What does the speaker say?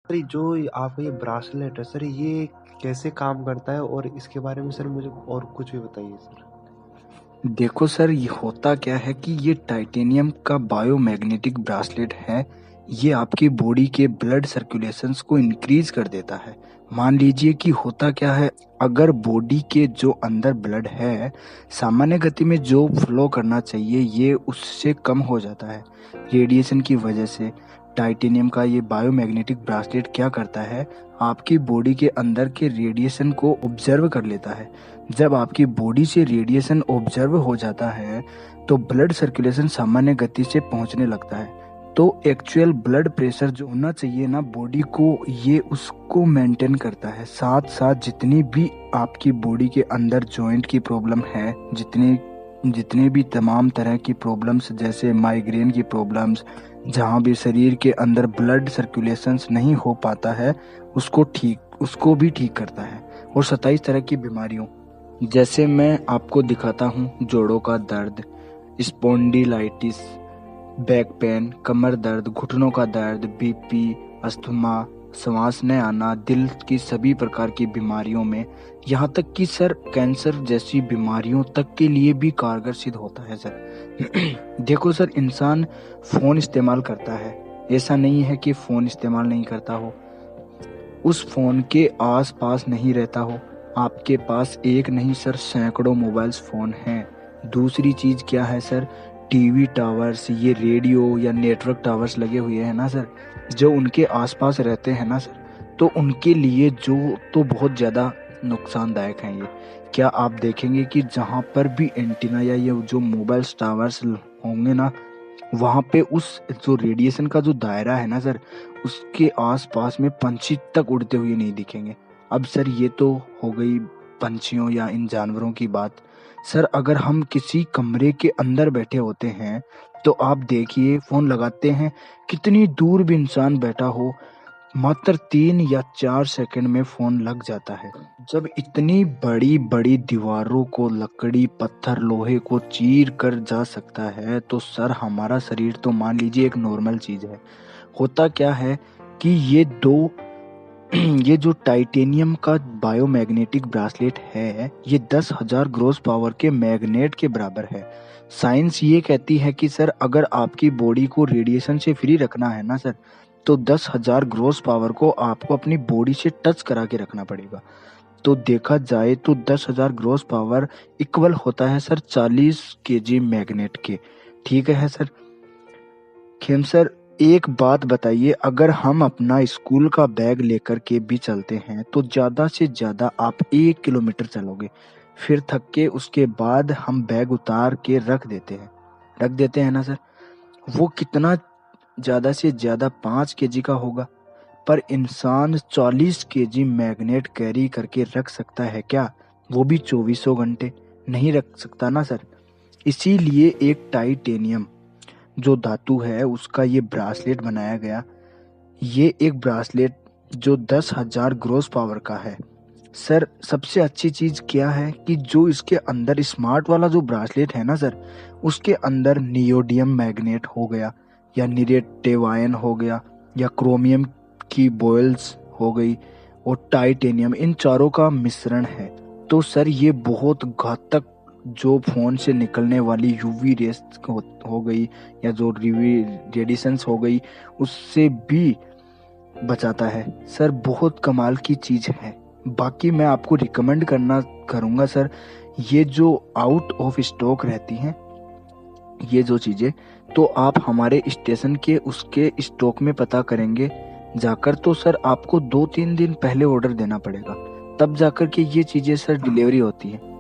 Sir जो आपका ये ब्रासलेट है सर, ये कैसे काम करता है और इसके बारे में सर मुझे और कुछ भी बताइए सर। देखो सर, ये होता क्या है कि ये टाइटेनियम का बायोमैग्नेटिक ब्रासलेट है। ये आपकी बॉडी के ब्लड सर्कुलेशंस को इंक्रीज कर देता है। मान लीजिए कि होता क्या है, अगर बॉडी के जो अंदर ब्लड है, सामान्य गति में जो फ्लो करना चाहिए ये उससे कम हो जाता है रेडिएशन की वजह से। टाइटेनियम का ये बायोमैग्नेटिक ब्रासलेट क्या करता है, आपकी बॉडी के अंदर के रेडिएशन को ऑब्जर्व कर लेता है। जब आपकी बॉडी से रेडिएशन ऑब्जर्व हो जाता है तो ब्लड सर्कुलेशन सामान्य गति से पहुंचने लगता है। तो एक्चुअल ब्लड प्रेशर जो होना चाहिए ना बॉडी को, ये उसको मेंटेन करता है। साथ साथ जितनी भी आपकी बॉडी के अंदर जॉइंट की प्रॉब्लम है, जितने भी तमाम तरह की प्रॉब्लम्स, जैसे माइग्रेन की प्रॉब्लम्स, जहाँ भी शरीर के अंदर ब्लड सर्कुलेशंस नहीं हो पाता है, उसको भी ठीक करता है। और 27 तरह की बीमारियों, जैसे मैं आपको दिखाता हूँ, जोड़ों का दर्द, स्पॉन्डिलाइटिस, बैक पेन, कमर दर्द, घुटनों का दर्द, बीपी, अस्थमा, सांस न आना, दिल की सभी प्रकार की बीमारियों में, यहाँ तक कि सर कैंसर जैसी बीमारियों तक के लिए भी कारगर सिद्ध होता है सर। देखो सर, इंसान फोन इस्तेमाल करता है, ऐसा नहीं है कि फोन इस्तेमाल नहीं करता हो, उस फोन के आस पास नहीं रहता हो। आपके पास एक नहीं सर, सैकड़ों मोबाइल्स फोन हैं। दूसरी चीज क्या है सर, टीवी टावर्स, ये रेडियो या नेटवर्क टावर्स लगे हुए हैं ना सर, जो उनके आसपास रहते हैं ना सर, तो उनके लिए जो तो बहुत ज़्यादा नुकसानदायक हैं ये। क्या आप देखेंगे कि जहाँ पर भी एंटीना या ये जो मोबाइल टावर्स होंगे ना, वहाँ पे उस जो रेडिएशन का जो दायरा है ना सर, उसके आसपास में पंछी तक उड़ते हुए नहीं दिखेंगे। अब सर ये तो हो गई पंछियों या इन जानवरों की बात। सर अगर हम किसी कमरे के अंदर बैठे होते हैं तो आप देखिए, फोन लगाते हैं, कितनी दूर भी इंसान बैठा हो, मात्र 3 या 4 सेकंड में फोन लग जाता है। जब इतनी बड़ी बड़ी दीवारों को लकड़ी, पत्थर, लोहे को चीर कर जा सकता है, तो सर हमारा शरीर तो मान लीजिए एक नॉर्मल चीज है। होता क्या है कि ये जो टाइटेनियम का बायोमैग्नेटिक ब्रासलेट है, ये 10,000 ग्रॉस पावर के मैग्नेट के बराबर है। साइंस ये कहती है कि सर अगर आपकी बॉडी को रेडिएशन से फ्री रखना है ना सर, तो 10,000 ग्रॉस पावर को आपको अपनी बॉडी से टच करा के रखना पड़ेगा। तो देखा जाए तो 10,000 ग्रॉस पावर इक्वल होता है सर 40 केजी मैग्नेट के। ठीक है सर। खेम सर, एक बात बताइए, अगर हम अपना स्कूल का बैग लेकर के भी चलते हैं तो ज्यादा से ज्यादा आप 1 किलोमीटर चलोगे, फिर थक के उसके बाद हम बैग उतार के रख देते हैं ना सर। वो कितना, ज्यादा से ज्यादा 5 केजी का होगा। पर इंसान 40 केजी मैग्नेट कैरी करके रख सकता है क्या? वो भी 2400 घंटे नहीं रख सकता ना सर। इसीलिए एक टाइटेनियम जो धातु है उसका ये ब्रासलेट बनाया गया। ये एक ब्रासलेट जो 10,000 ग्रॉस पावर का है। सर सबसे अच्छी चीज क्या है कि जो इसके अंदर स्मार्ट वाला जो ब्रासलेट है ना सर, उसके अंदर नियोडियम मैग्नेट हो गया, या निरेटिव आयन हो गया, या क्रोमियम की बॉयल्स हो गई, और टाइटेनियम, इन चारों का मिश्रण है। तो सर ये बहुत घातक, जो फोन से निकलने वाली यूवी रेस हो गई, या जो रेडिएशंस हो गई, उससे भी बचाता है। सर बहुत कमाल की चीज है। बाकी मैं आपको रिकमेंड करूंगा सर, ये जो आउट ऑफ स्टॉक रहती हैं ये जो चीजें, तो आप हमारे स्टेशन के उसके स्टॉक में पता करेंगे जाकर, तो सर आपको 2-3 दिन पहले ऑर्डर देना पड़ेगा, तब जाकर के ये चीजें सर डिलीवरी होती है।